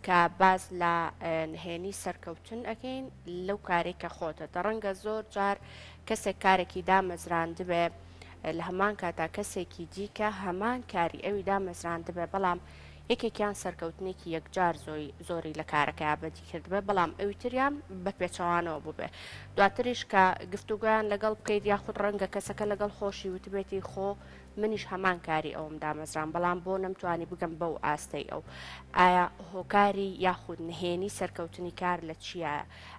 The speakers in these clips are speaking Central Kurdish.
کە باز لە نهێنی سەرکەوتن ئەەکەین لەو کارێکە خۆتە ڕەنگە زۆر جار کەسێک کارێکی دامەزراندبێ لە هەمان کاتا کەسێکی دیکە هەمان کاری ئەوی دامەزراندبێ بەڵام یەکێکیان سەرکەوتنێکی یەکجار زۆری لە کارەکە بەدی کردبێ بەڵام ئەوی تریان بە پێچەوانەوە بووبێ دواتریش کە گفتوگویان لەگەڵ بکەیت یاخود ڕەنگە کەسەکە لەگەڵ خۆشی وتبێتی خۆ منیش هەمان کاری ئەوم دامەزران بەڵام بۆ نەمتوانی بگەم بەو ئاستەی ئەو ئایا هۆکاری یاخود نهێنی سەرکەوتنی کار لە چیە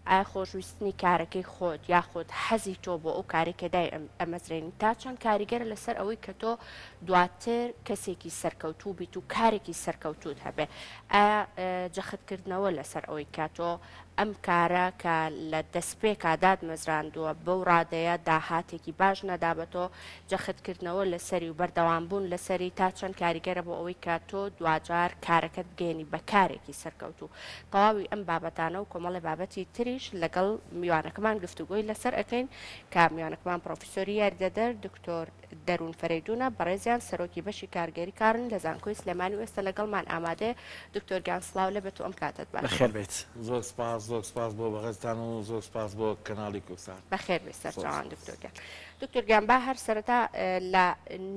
ئایا خۆشویستنی کارەکەی خۆت یاخود حەزی تۆ بۆ ئەو کارێکەدای ئەمەزرێنی تا چەند کاریگەرە لەسەر ئەوەی کە تۆ دواتر کەسێکی سەرکەوتوو بیت و کارێکی سەرکەوتوت هەبێ ئایا جەختکردنەوە لەسەر ئەوەی کاتۆ ئەم کارە کە لە دەستپێکا دادمەزراندووە بەو ڕادەیە داهاتێکی باش نەدابەتۆ جەختکردنەوە لەسەری و بەردەوامبوون لەسەری تا چەند کاریگەرە بۆ ئەوەی کە تۆ دوجار کارەکەت بگەێنی بە کارێکی سەرکەوتوو تەواوی ئەم بابەتانە و کۆمەڵی بابەتی تریش لەگەڵ میوانەکەمان گفتوگۆی لەسەر ئەەکەین کە میوانەکەمان پرۆفیسۆری یاریدەدەر دکتۆر دەروون فەرەیدونە بەڕێزیان سەرۆکی بەشی کارگەری کارن لە زانکۆی سلێمانی و ئێستا لەگەڵمان ئامادەیە دکتۆر گیان سڵاو لەبێت و ئەم کاتت بەخێر بێت زۆر سپاس بۆ بەڕێزتان و زۆر سپاس بۆ کەناڵی کوردستان بەخێر بێت سەرچاوان دکتۆرگیان دکتۆرگیان با هەر سەرەتا لە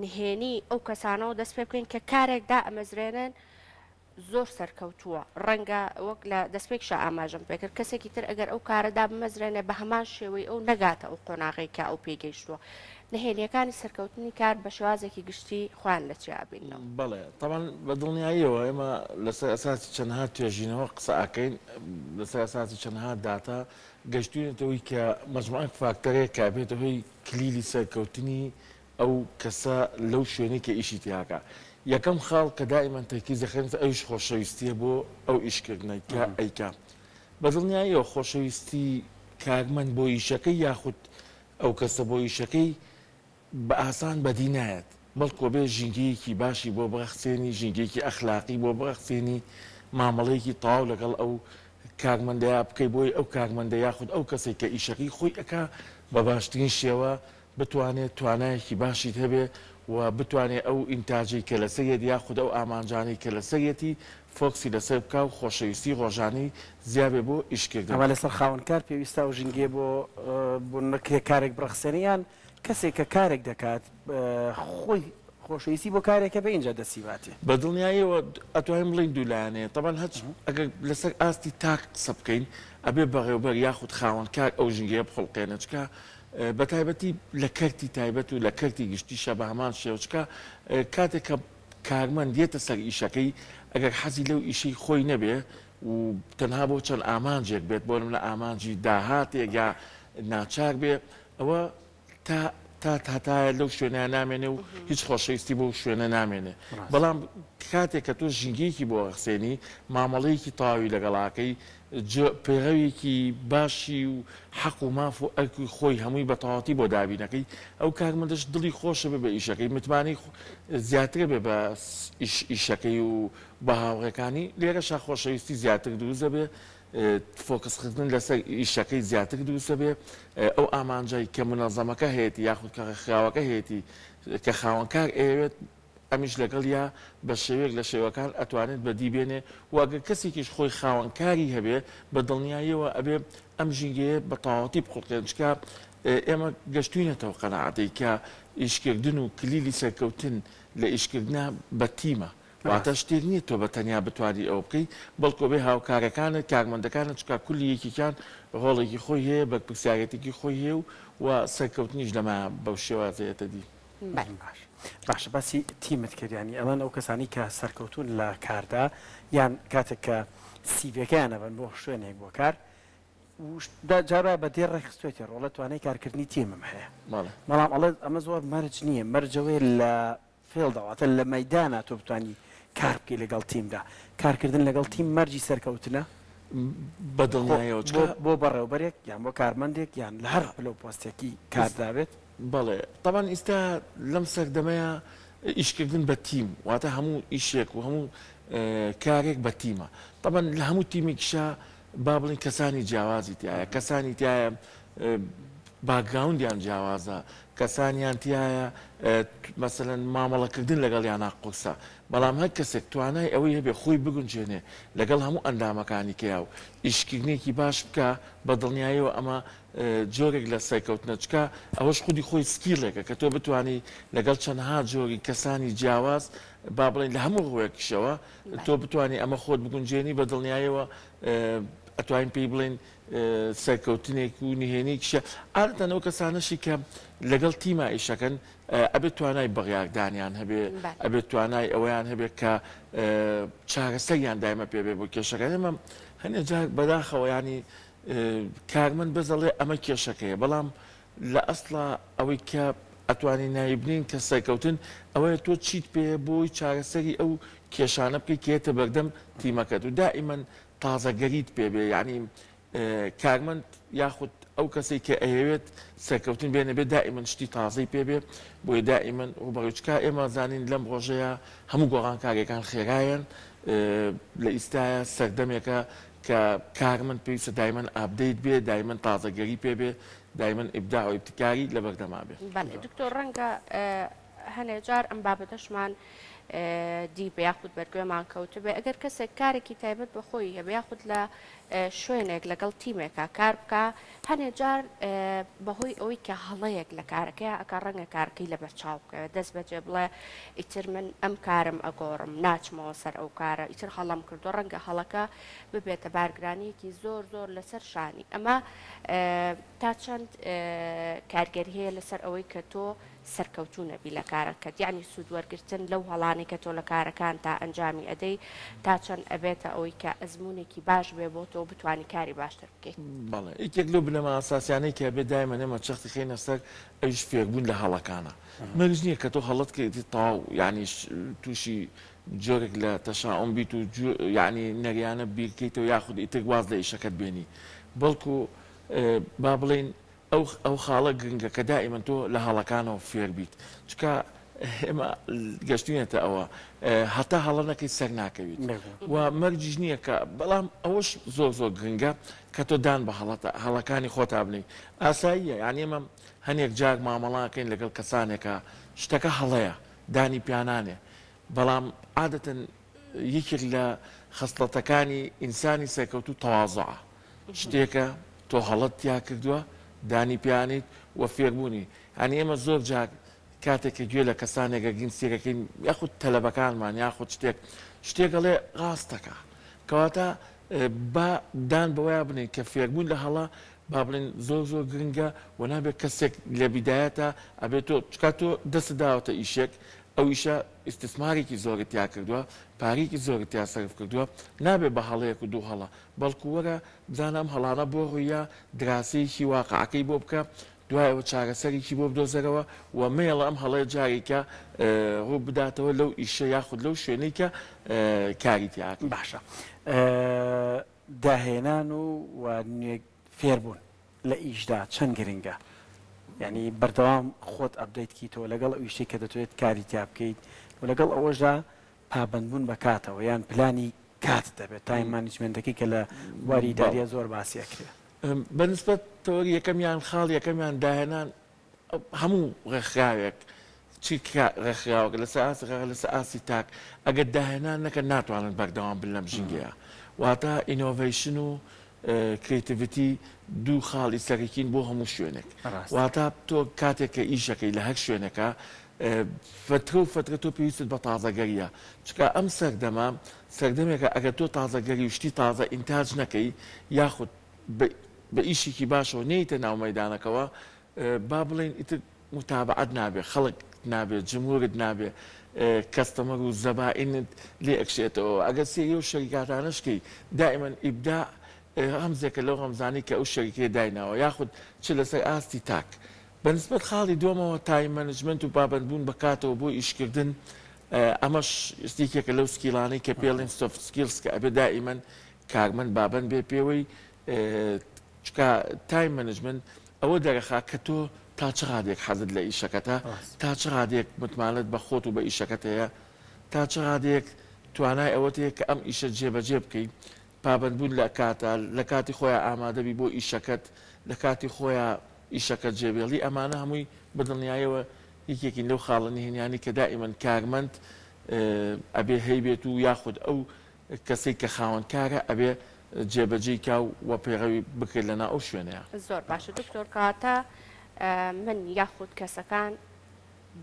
نهێنی ئەو کەسانەوە دەست پێ بکەین کە کارێکدا ئەمەزرێنن زۆر سەرکەوتووە ڕەنگە وەک لە دەستپێکشە ئاماژەم پێکرد کەسێکی تر ئەگەر ئەو کارەدا بمەزرێنێ بە هەمان شێوەی ئەو نەگاتە ئەو قۆناغی کە ئەو پێگەیشتووە نهێنیەکانی سەرکەوتنی کار بە شێوازێکی گشتی خوان لە چیابینەوە بەڵێ تەمان بە دڵنیاییەوە ئێمە لەسەر ئەساسی چەندها توێژینەوە قسە ئەکەین لەسەر ئەساسی چەندها داتا گەشتوێنێتەوەی کە مەجموعەک فاکتەرێک کابێتە هۆی کلیلی سەرکەوتنی ئەو کەسە لەو شوێنەی کە ئیشی تیاکە یەکەم خاڵ کە دائیمەن تەرکیز دەکەێت ئەویش خۆشەویستیە بۆ ئەو ئیشکردنەی کە ئەیکا بە دڵنیاییەوە خۆشەویستی کارمەند بۆ ئیشەکەی یاخود ئەو کەسە بۆ ئیشەکەی بە ئاسان بەدی نایەت بەڵکۆ بێ ژینگەیەکی باشی بۆ بەخسێنی ژینگەیەکی ئەخلاقی بۆ بەخسێنی مامەڵەیەکی تەواو لەگەڵ ئەو کارمەندەیە بکەی بۆی ئەو کارمەندە یاخود ئەو کەسێک کە ئیشەکەی خۆی ئەکا بە باشترین شێوە بتوانێت توانایەکی باشیت هەبێ و بتوانێت ئەو ئینتاجی کە لەسەرێت یاخود ئەو ئامانجانی کە لەسەرەتی فۆکسی لەسەر بکە و خۆشەویستی ڕۆژانەی زیابێ بۆ ئیشکردن ئەمە لەسەر خاوەنکار پێویستە و ژینگێ بۆ نەکرێ کارێک بڕخسێنیان کەسێک کە کارێک دەکات خۆی خۆشەویستی بۆ کارێکە بە اینجا دەسیباتێ بە دڵنیاییەوە ئەتوانین بڵین دوولایەنەیە تەبەن هەچ ئەگەر لەسەر ئاستی تاک قسە بکەین ئەبێ بەڕێوەبەر یاخود خاوەنکار ئەو ژینگەیە بخڵقێنە چکە بە تایبەتی لە کەرتی تایبەت و لە کەرتی گشتیشە بە هەمان شێوچکە کاتێک کە کارمەند دێتە سەر ئیشەکەی ئەگەر حەزی لەو ئیشەی خۆی نەبێ و تەنها بۆ چەند ئامانجێک بێت بۆ لە ئامانجی داهاتێک یا ناچار بێ ئەوە تاتایە لەو شوێنە نامێنێ و هیچ خۆشەویستی بۆ شوێنە نامێنێ بەڵام کاتێک کە تۆ ژینگەیەکی بۆ ئەخسێنی مامەڵەیەکی تاوی لەگەڵاکەی پێغەوێکی باشی و حەق و ماف و ئەرکی خۆی هەمووی بە تەواوەتی بۆ دابینەکەی ئەو کارمەندەش دڵی خۆشە بێ بە ئیشەکەی متمانی زیاتر بێ بە ئیشەکەی و بە هاوڕێکانی لێرەشا خۆشەویستی زیاتر دروست دەبێ فۆکسکردن لەسەر ئیشەکەی زیاتر دروستە بێ ئەو ئامانجای کە منەظەمەکە هەیەی یاخود کە خراوەکە هەیەی کە خاوەنکار ئەوێت ئەمیش لەگەڵ یا بە شێوەیەک لە شێوەکان ئەتوانێت بەدی بێنێ واگە کەسێکیش خۆی خاوەنکاری هەبێ بە دڵنیاییەوە ئەبێ ئەم ژینگەیە بە تەواوەتی بخڵقێن چکە ئێمە گەشتوینەتەوە قەناعەتەی کە ئیشکردن و کلیلی سەرکەوتن لە ئیشکردنا بە تیمە واتە شتێک نییە تۆ بە تەنیا بتوانانی ئەو بکەی بەڵکۆ بێ هاوکارەکانت کارمەندەکانت چکە کولی یەکێکیان ڕۆڵێکی خۆی هەیە بە پرسیارەتێکی خۆی هەیە و سەرکەوتنیش لەمە بەو شێوازەیەتە دی باشە باسی تیمت کردیانی ئەڵەن ئەو کەسانی کە سەرکەوتون لە کاردا یان کاتێک کە سیڤەکەیان ئەبن بۆ شوێنێک بۆ کار جارە بە دێ ڕێخستێتی ڕۆڵە توانای کارکردنی تیمم هەیە بەڵام ئەڵێ ئەمە زۆر مەرج نییە مەرجەوەی لە فێڵداواتە لە مەدانە تۆ بتانی کار بکەی لەگەڵ تیمدا کارکردن لەگەڵ تیم مەرجی سەرکەوتنە بەدڵنیایەوە بۆ بەڕێوبەرێک یان بۆ کارمەندێک یان لە هەر لەو پۆستێکی کاردابێت بەڵێ طبعاً ئێستا لەم سەردەمەیە ئیشکردن بە تیم واتە هەموو ئیشێک و هەموو کارێک بە تیمە طبعاً لە هەموو تیمێکیشە با بڵین کەسانی جیاوازی تایە کەسانی تایە باگراوندیان جیاوازە کەسانیان تایە مەسەلەن مامەڵەکردن لەگەڵ یان ناقۆسە بەڵام هەر کەسێک توانای ئەوەی هەبێ خۆی بگونجێنێ لەگەڵ هەموو ئەندامەکانی کیا و ئیشکردنێکی باش بکە بە دڵنیاییەوە ئەمە جۆرێک لە سەرکەوتنەچکە ئەوەش خودی خۆی سکیلێکە کە تۆ بتانی لەگەڵ چەندها جۆری کەسانی جیاواز با بڵێن لە هەموو ڕوەیەکیشەوە تۆ بتانی ئەمە خۆت بگونجێنی بە دڵنیاییەوە ئەتوانین پێی بڵێن سەرکەوتنێک و نهێنێکیشە ئادەتەن ئەو کەسانەشی کە لەگەڵ تیما ئیشەکەن ئەبێت توانای بەغیاردانیان هەبێ ئەبێت توانای ئەوەیان هەبێت کە چارەسەریان دایمە پێبێ بۆ کێشەکان ئەمە هەنێک جار بەداخەوە ینی کارمەند بەزەڵێ ئەمە کێشەکەیە بەڵام لە ئەسڵا ئەوەی کە ئەتوانی نایبنین کە سەرکەوتن ئەوەیە تۆ چیت پێ بۆی چارەسەری ئەو کێشانە بکەی کێتە بەردەم تیمەکەت و دائیمەن تازەگەریت پێبێ ینی کارمەند یاخود ئەو کەسی کە ئەیەوێت سەرکەوتن بێنە بێت دائیمەن شتی تازەی پێبێ بۆی دائیمەن ڕوبەڕوچکە ئێمە زانین لەم ڕۆژەیە هەموو گۆڕانکاریەکان خێرایەن لە ئیستایە سەردەمێکە کە کارمەند پێویستە دایمەن ئابدەیت بێ دایمەن تازەگەری پێبێ دایمەن ئیبداع و ئیبتیکاری لە بەردەما بێ. دکتۆر ڕەنگە هەنێ جار ئەم بابەتەشمان دی بە یاخود بەرگوێمان کەوتە بێ ئەگەر کەسێک کارێکی تایبەت بەخۆی هەبێ یاخود لە شوێنێک لەگەڵ تیمێکە کار بکە هەنێ جار بەهۆی ئەوەی کە هەڵەیەک لە کارەکەی ئەکە ڕەنگە کارەکەی لە بەرچاو بکەوێت دەست بەجێ بڵێ ئیتر من ئەم کارم ئەگۆڕم ناچمەوە سەر ئەو کارە ئیتر هەڵم کردو ڕەنگە هەڵەکە ببێتە بارگرانیەکی زۆر زۆر لەسەر شانی ئەمە تا چەند کارگەری هەیە لەسەر ئەوەی کە تۆ سەرکەوتوونەبی لە کارەکەت یعنی سوودوەرگرتن لەو هەڵانی کە تۆ لە کارەکان تا ئەنجامی ئەدەی تا چەند ئەبێتە ئەوەی کە ئەزمونێکی باش بێ بۆ تۆ بتوانانی کاری باشتر بکەیت. بەڵێ یەکێک لەو بنەما ئاساسیانەی کە بێ دایمە نەمە چەختی خێنە سەر ئەوش فێربوون لە هەڵەکانە مەرج نییە کە تۆ هەڵت کردی تاو یعنی تووشی جۆرێک لە تەشاعۆم بیت و یعنی نەریانە بیرکەیتەوە یاخود ئیتر واز لە ئیشەکەت بێنی بەڵکو با بڵێن ئەو خاڵە گرنگە کە دائیمەن تۆ لە هەڵەکانەوە فێر بیت چکە ئێمە گەشتێتە ئەوە هەتا هەڵە نەکەی سەر ناکەویت و مەرجیش نییە کە بەڵام ئەوەش زۆر زۆر گرنگە کە تۆ دان بە هەڵەکانی خۆتا بنیت ئاساییە یعنی ئێمە هەنێک جار مامەڵاکەین لەگەڵ کەسانێکە شتەکە هەڵەیە دانی پیانانێ بەڵام عادەتەن یەکێک لە خەسڵەتەکانی ئینسانی سەرکەوتوو تەواضوعە شتێکە تۆ هەڵەت تیا کردووە دانی پیانیت و فێربوونی هەنی ئێمە زۆر جار کاتێکە گوێ لە کەسانێکە گینسیەکەین یاخود تەلەبەکانمان یاخود شتێکەڵێ ڕاستەکە کەواتە با دان بەوەیە بنین کە فێربوون لە هەڵە با بڵێن زۆر زۆر گرنگە و نابێت کەسێک لە بیدایەتە ئەبێت تۆ چکات تۆ دەست داوەتە ئیشێک ئەو ئیشە ئیسtisمارێکی زۆرت تیا کردووە پارێکی زۆرت تیا سەرف کردووە نابێت بە هەڵەیەک و دوو هەڵە بەڵکو وەرە بزانام هەڵانە بۆ ڕوویە دراسەیەکی واقعەکەی بۆ بکە دوایەوە چارەسەرێکی بۆ بدۆزەرەوە و مێڵە ئەم هەڵەیە جارێکە ڕوو بداتەوە لەو ئیشە یاخود لەو شوێنەی کە کاری تیاکە باشە داهێنان و فێربوون لە ئیشدا چەند گرنگە یعنی بەردەوام خۆت ئەبدەیتکیتەوە لەگەڵ ئەویشتێک کە دەتوێت کاری تیا بکەیت و لەگەڵ ئەوەشدا پابندبوون بە کاتەوە یان پلانی کات دەبێت تایم مانیجمنتەکەی کە لە واری داریە زۆر باسیەکرێ بەنسبەت تەوەری یەکەمیان خاڵ یەکەمیان داهێنان هەموو ڕێکخراوێک چی ڕێکخراوەکە لەسەر ئاسی تاک ئەگەر داهێنان نەکە ناتوانن بەردەوام بن لەم ژینگەیە واتە ئینۆڤیشن و کریتیڤیتی دوو خاڵی سەرەکین بۆ هەموو شوێنێک واتە تۆ کاتێک کە ئیشەکەی لە هەر شوێنەکە فترە و فترە تۆ پێویستت بە تازەگەریە چکە ئەم سەردەمێکە ئەگەر تۆ تازەگەری وشتی تازە ئینتاج نەکەی یاخود بە ئیشێکی باشەوە نەیتە ناو مەیدانەکەەوە با بڵێن ئیتر متابعەت نابێ خەڵک نابێت جمهورت نابێ کەستەمەر و زەبائینت لێ ئەکشێتەوە ئەگەر سێری و شەریکاتانەشکەی دائیمەن ئیبداع هەمزێکە لەو ڕەمزانی کە ئەو شەریکێ دایناوە یاخود چ لەسەر ئاستی تاک بەنسبەت خاڵی دووەمەوە تایم مەنیجمنت و بابندبوون بەکاتەوە بۆ ئیشکردن ئەمەش شتێکێکە لەو سکیلانەی کە پێڵێن سۆفت سکیلز کە ئەبێ دائیمەن کارمەند بابند بێ پێوەی چکە تایم مەنیجمنت ئەوە دەرەخا کە تۆ تا چ ڕادێک حەزت لە ئیشەکەتە تا چ ڕادێک متمانەت بە خۆت و بە ئیشەکەت هەیە تا چ ڕادێک توانای ئەوەت هەیە کە ئەم ئیشە جێبەجێ بکەیت پابندبوون لە لە کاتی خۆیان ئامادەبی بۆ ئیشەکەت لە کاتی خۆیان ئیشەکەت جێبێڵی ئەمانە هەمووی بەدڵنیایەوە یەکێکین لەو خاڵە نهێنیانی کە دائیمەن کارمەند ئەبێ هەیبێت و یاخود ئەو کەسێک کە خاوەنکارە ئەبێ جێبەجێی کا و پێڕەوی بکرێت لەنا ئەو شوێنەیە. زۆر باشە دکتۆر کاتە من یاخود کەسەکان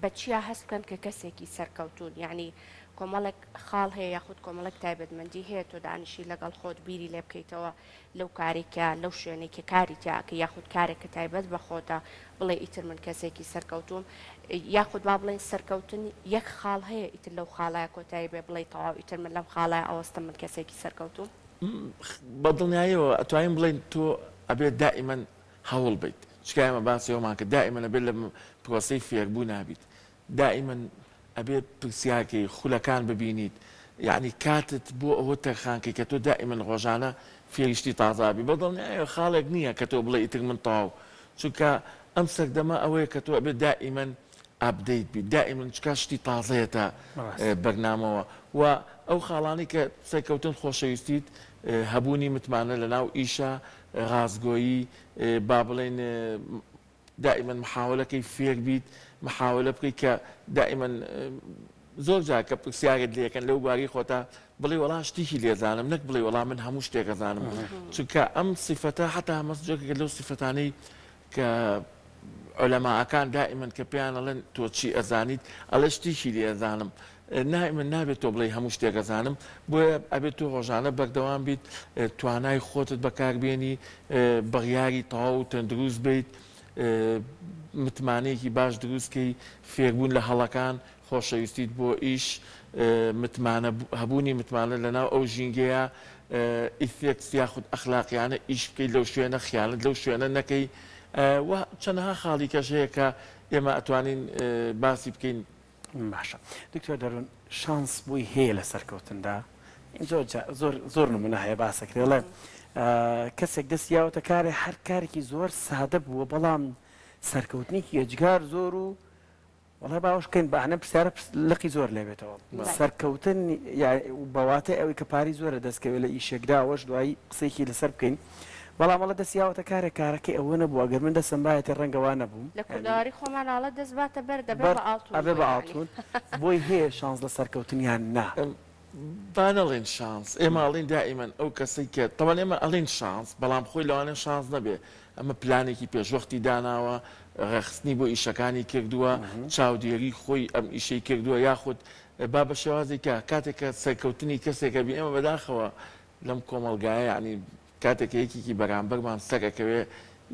بەچیا هەست بکەن کە کەسێکی سەرکەوتون یعنی کۆمەڵێک خاڵ هەیە یاخود کۆمەڵێک تایبەتمەندی هەیە تۆ دانیشی لەگەڵ خۆت بیری لێ بکەیتەوە لەو کارێکە لەو شوێنێکی کاری تاکە یاخود کارێکە تایبەت بە خۆتە بڵێ ئیتر من کەسێکی سەرکەوتوم یاخود با بڵێن سەرکەوتن یەک خاڵ هەیە ئیتر لەو خاڵایە کۆتایی بێ بڵێ تەواو ئیتر من لەم خاڵای ئەوەستە من کەسێکی سەرکەوتوم بە دڵنیاییەوە ئەتوانین بڵێن تۆ ئەبێت دائیمەن هەوڵ بیت چکایمە باسیەوەمان کە دائیمەن ئەبێت لە پرۆسەی فێربوو نابیت دائیمەن ئەبێت پرسیاکەی خولەکان ببینیت یعنی کاتت بۆ ئەوە تەرخانکەی کە تۆ دائیمەن ڕۆژانە فێریشتی تازابی بە دڵنیاییەوە خاڵێک نییە کە تۆ بڵێ ئیتر من تەواو چونکە ئەم سەردەما ئەوەیە کە تۆ ئەبێت دائیمەن ئابدەیت بیت دائیمەن چکا شتی تازەیەتە بەرنامەوە و ئەو خاڵانی کە سەرکەوتن خۆشەویستیت هەبوونی متمانە لە ناو ئیشە ڕازگۆیی با بڵێن دائیمەن محاولەکەی فێر بیت محاولە بکەیت کە دائیمەن زۆر جار کە پرسیارت لێکەن لەو باری خۆتا بڵێ وەڵام شتێکی لێزانم نەک بڵێ وەڵام من هەموو شتێکەزانم چونکە ئەم سیفەتە حتا مەسجۆکە لەو سیفەتانەی کە عولەماعەکان دائیمەن کە پێیان ئەڵێن تۆ چی ئەزانیت ئەڵێ شتێکی لێزانم من نابێت تۆ بڵێ هەموو شتێکەزانم بۆیە ئەبێت تۆ ڕۆژانە بەردەوام بیت توانای خۆتت بەکاربێنی بڕیاری تەواو و تەندروست بیت متمانەیەکی باش دروستکەی فێربوون لە هەڵەکان خۆشەویستیت بۆ ئیش هەبوونی متمانە لەناو ئەو ژینگەیە ئیفێکت یاخود ئەخلاقیانە ئیش بکەیت لەو شوێنە خیانەت لەو شوێنە نەکەی و چەندەها خاڵی کەش هەیە کە ئێمە ئەتوانین باسی بکەین. باشە دکتۆر دەروون شانس بووی هەیە لە سەرکەوتندا زۆر نمونە هەیە باسەکرێڵێ کەسێک دەستیاوەتە کارێ هەر کارێکی زۆر سادە بووە بەڵام سەرکەوتنیکی ئەجگار زۆر و وڵای باوەشکەین بەانە پرسیارە لقی زۆر لێبێتەوە سەرکەوتن بەواتە ئەوەی کە پاری زۆرە دەستکەوێت لە ئیشێکدا ئەوەش دوایی قسێکی لەسەر بکەین بەڵام ئەڵە دەستیاوەتە کارەکەی ئەوە نەبوو ئەگەر من دەسم باەتی ڕەنگەوان نەبووم لە کورداواری خۆماناڵە دەستباتە بەر دەبێت ئەبێ بە ئاڵتون بۆی هەیە شانس لە سەرکەوتنیان نا بانەڵێن شانس ئێمە ئەڵین دائیمەن ئەو کەسەی کە تەوان ئێمە ئەڵین شانس بەڵام خۆی لەوانە شانس نەبێ ئەمە پلانێکی پێشوەختی داناوە ڕەخستنی بۆ ئیشەکانی کردووە چاودێری خۆی ئەم ئیشەی کردووە یاخود با بە شێوازی کە کاتێک کە سەرکەوتنی کەسێکە بی ئێمە بەداخەوە لەم کۆمەڵگایە ینی کاتێک یەکێکی بەرامبەرمان سەرەکەوێ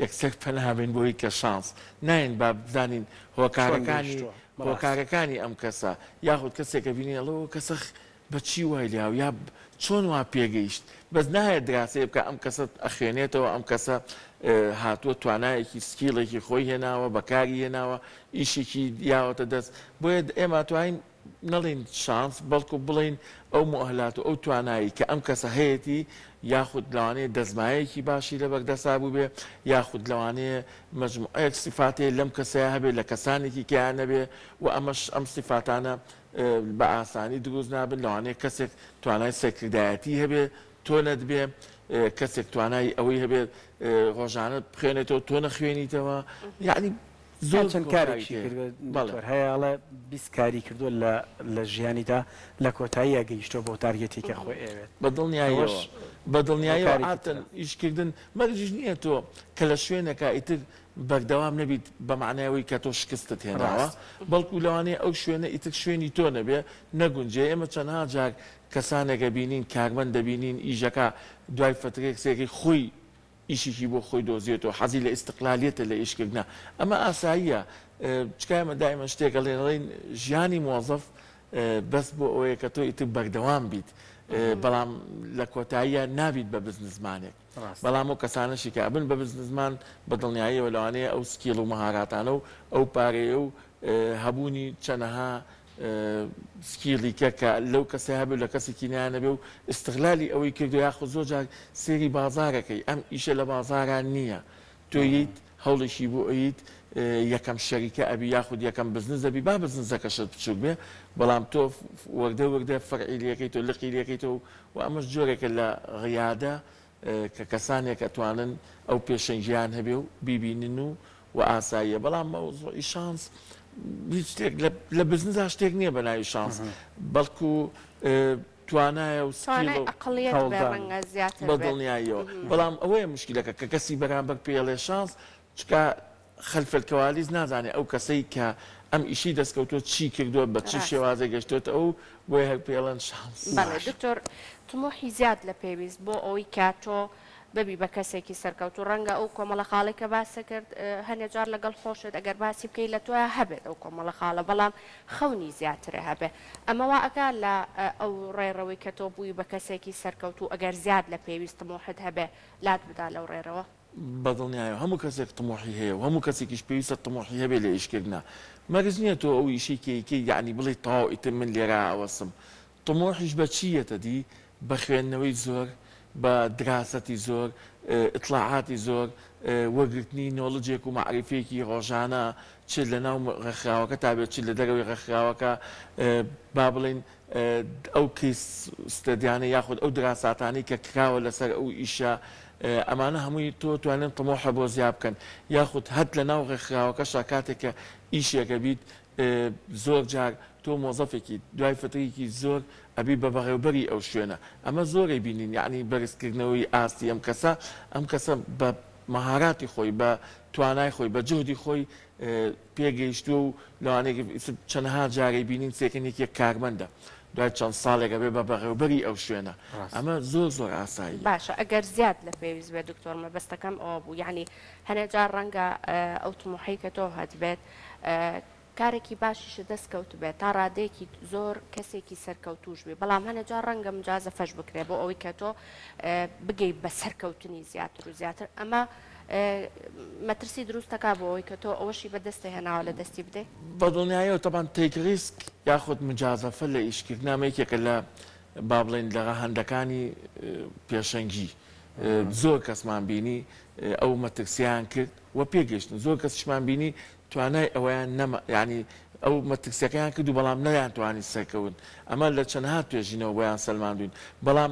یەکسەر پەنابێن بۆی کە شانس ناین با بزانین هۆکارەکانی ئەم کەسە یاخود کەسێکە بینی ئەڵەوە کەسە بەچی وای لیاو یا چۆن وا پێگەیشت بەس نایە دراسێ بکە ئەم کەسە ئەخوێنێتەوە ئەم کەسە هاتووە توانایەکی سکیڵێکی خۆی هێناوە بەکاری هێناوە ئیشێکی یاوەتە دەست بۆیە ئێمە توانین نەڵین شانس بەڵکو بڵین ئەو مؤهلات و ئەو توانایی کە ئەم کەسە هەیەی یاخود لەوانەیە دەزمایەکی باشی لە بەردەسا بوو بێ یاخود لەوانەیە مەجموعەیەک سیفاتێ لەم کەسەیە هەبێت لە کەسانێکی کیان نەبێ و ئەمەش ئەم سیفاتانە بە ئاسانی دروست نابن لەوانەیە کەسێک توانای سەرکردایەتی هەبێ تۆ نەدبێ کەسێک توانای ئەوەی هەبێت ڕۆژانە بخوێنێتەوە تۆ نەخوێنیتەوە یعنی زۆر چەند کارێکی هەیەڵە 20 کاری کردو لە ژیانیدا لە کۆتایی ئەگەیشتۆ بۆ تارگێتی کە خۆی ئەوێت بە دڵنیاییەوە ئاتن ئیشکردن مەرجش نییە تۆ کە لە شوێنەکە ئیتر بەردەوام نەبیت بە معناوی کە تۆ شکستت هێناوە بەڵکو لەوانەیە ئەو شوێنە ئیتر شوێنی تۆ نەبێ نەگونجێ ئێمە چەندها جار کەسانێکە بینین کارمەند دەبینین ئیژەکە دوای فترێک سێکی خۆی ئیشێکی بۆ خۆی دۆزیێتەوە حەزی لە ئیستقلالیەتە لە ئیشکردنا ئەمە ئاساییە چکایمە دایمە شتێکە لێڵین ژیانی مۆزەف بەس بۆ ئەوەیە کە تۆ ئیتر بەردەوام بیت بەڵام لە کۆتاییە نابیت بە بزنسمانێک بەڵام و کەسانەشی کە بن بە بزنسمان بە دڵنیاییەوە لەوانەیە ئەو سکیڵ و مەهاراتانە و ئەو پارەیە و هەبوونی چەنەها سکیڵی کە لەو کەسە هەبێت لە کەسێکی نیانەبێ و استقلالی ئەوەی کردو یاخود زۆر جار سێری بازارەکەی ئەم ئیشە لە بازاران نییە تۆیت هەوڵێکی بۆ ئەیت یەکەم شەریکە ئەبی یاخود یەکەم بزنس دەبی با بزنسەکەشت بچوک بێ بەڵام تۆ وەردە فەرعیلیەکەیتەوە لقیلیەکەیتەوە و ئەمەش جۆرێکە لە ڕیادە کە کەسانێک ئەتوانن ئەو پێشەنگیان هەبێ و بیبینن و ئاساییە بەڵام مەوزوعی شانس هیچ شتێک لە بزنسا شتێک نییە بە ناوی شانس بەڵکو توانایە و توانای سکیڵ و ئەقلیت بێ هەوڵدان. ڕەنگە زیاتر بە بێت. دڵنیاییەوە بەڵام ئەوەیە مشکلەکە کە کەسی بەرامبەر پێڵێ شانس چکە خەلفەلکەوالیز نازانێت ئەو کەسەی کە ئەم ئیشی دەستکەوتۆ چی کردووە بە چی ڕاست. شێوازە گەشتێتە ئەو بۆی هەر پێڵەن شانس بەڵێ دکتۆر تمۆحی زیاد لە پێویست بۆ ئەوەی کە تۆ ببی بە کەسێکی سەرکەوت و ڕەنگە ئەو کۆمەڵە خاڵی کە باسە کرد هەنێ جار لەگەڵ خۆشت ئەگەر باسی بکەی لە تۆە هەبێت ئەو کۆمەڵە خاڵە بەڵام خەونی زیاترە هەبێ ئەمەوا ئەگا لە ئەو ڕێڕەوەی کە تۆ بووی بە کەسێکی سەرکەوت و ئەگەر زیاد لە پێویست تمۆحت هەبێ لات بدا لەو ڕێڕەوە بەدڵنیایە هەموو کەسێک تمۆحی هەیە و هەموو کەسێکیش پێویستە تمۆحی هەبێ لە ئیشکردنا مەرز نییە تۆ ئەو ئیشێکێکی یعنی بڵێ تاو ئیتر من لێرە ئەوەسم تمۆحیش بە چیەتە دی بە خوێندنەوەی زۆر بە دراسەتی زۆر ئطلاعاتی زۆر وەرگرتنی نۆڵجێک و معرفەیەکی ڕۆژانە چ لە ناو ڕێکخراوەکە تا بێت چ لە دەرەوەی ڕێکخراوەکە با بڵێن ئەو کیسستەدیانە یاخود ئەو دراساتانی کە کراوە لەسەر ئەو ئیشە ئەمانە هەمووی تۆ توانێن تمۆحە بۆ زیاب بکەن یاخود هەت لە ناو ڕێکخراوەکەشا کاتێککە ئیشێکە بیت زۆر جار تۆ مۆزەفێکی دوای فترێکی زۆر ئەبی بە بەڕێوبەری ئەو شوێنە ئەمە زۆری بینین یعنی بەرزکردنەوەی ئاستی ئەم کەسە بە مەهاراتی خۆی بە توانای خۆی بە جهدی خۆی پێگەیشتووە و لەوانەیە چەندها جارەی بینین سێکەنێکی کارمەندە دوای چەند ساڵێکە بێ بە بەڕێوبەری ئەو شوێنە ئەمە زۆر ئاسایی باشە ئەگەر زیاد لە پێویست بێت دکتۆر مەبەستەکەم ئەوە بوو یعنی هەنێ جار ڕەنگە ئەو تمۆحەی کە تۆ هەتبێت کارێکی باشیش دەستکەوت بێت تا ڕادەیەکی زۆر کەسێکی سەرکەوتوش بێ بەڵام هەنێ جار ڕەنگە مجازە فەش بکرێ بۆ ئەوەی کە تۆ بگەی بە سەرکەوتنی زیاتر و زیاتر ئەمە مەترسی دروستەکە بۆ ئەوەی کە تۆ ئەوەشی بەدەستی هێناوە لە دەستی بدەی بە دڵنیاییەوە تەبان تێک ریسک یاخود مجازەفە لە ئیشکردنامەیەکێکە لە با بڵێن لە هەندەکانی پێشەنگی زۆر کەسمان بینی ئەو مەترسیان کرد و پێگەشتن زۆر کەسشمان بینی توانای ئەویان نەما ینی ئەو مەترسیەکەیان کرد و بەڵام نەیان توانی سەرکەون ئەمە لە چەندها توێژینەوە بۆیان سەلماندوین بەڵام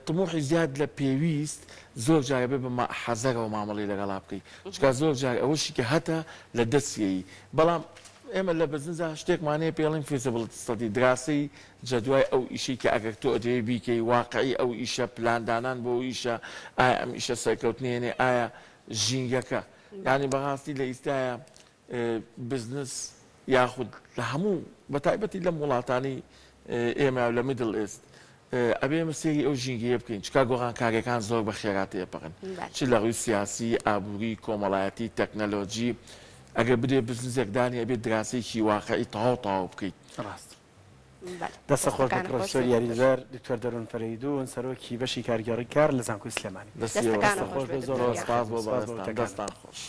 تمۆحی زیاد لە پێویست زۆر جارە بێ بە حەزەرەوە مامەڵی لەگەڵا بکەیت چکە زۆر جار ئەوەشی کە هەتە لە دەستیەیی بەڵام ئێمە لە بزنسا شتێکمانەیە پێڵین فیزیبڵیتی ستەدی دراسی جەدوای ئەو ئیشی کە ئەگەر تۆ ئەدەوێت بیکەی واقعی ئەو ئیشە پلاندانان بۆ ئیشە ئایا ئەم ئیشە سەرکەوتنێنێ ئایا ژینگەکە یعنی بەڕاستی لە ئیستایە بزنس یاخود لە هەموو بەتایبەتی لە وڵاتانی ئێمە لە میدل ئێست ئەبێ ئێمە سێری ئەو ژینگەیە بکەین چکا گۆڕانکاریەکان زۆر بە خێراتەیە پەڕن چ لە ڕووی سیاسی ئابووری کۆمەڵایەتی تەکنەلۆجی ئەگەر بدێ بزنسێکدانی ئەبێت دراسەیەکی واقعی تەواو بکەیت ڕاست دەستە خۆش بە پرۆفسۆر یاریدەر دکتۆر دەرون فەریدون سەرۆکی بەشی کارگەڕی کار لە زانکۆی سلێمانی دەستان خۆش بۆ بەڕێستان دەستان خۆش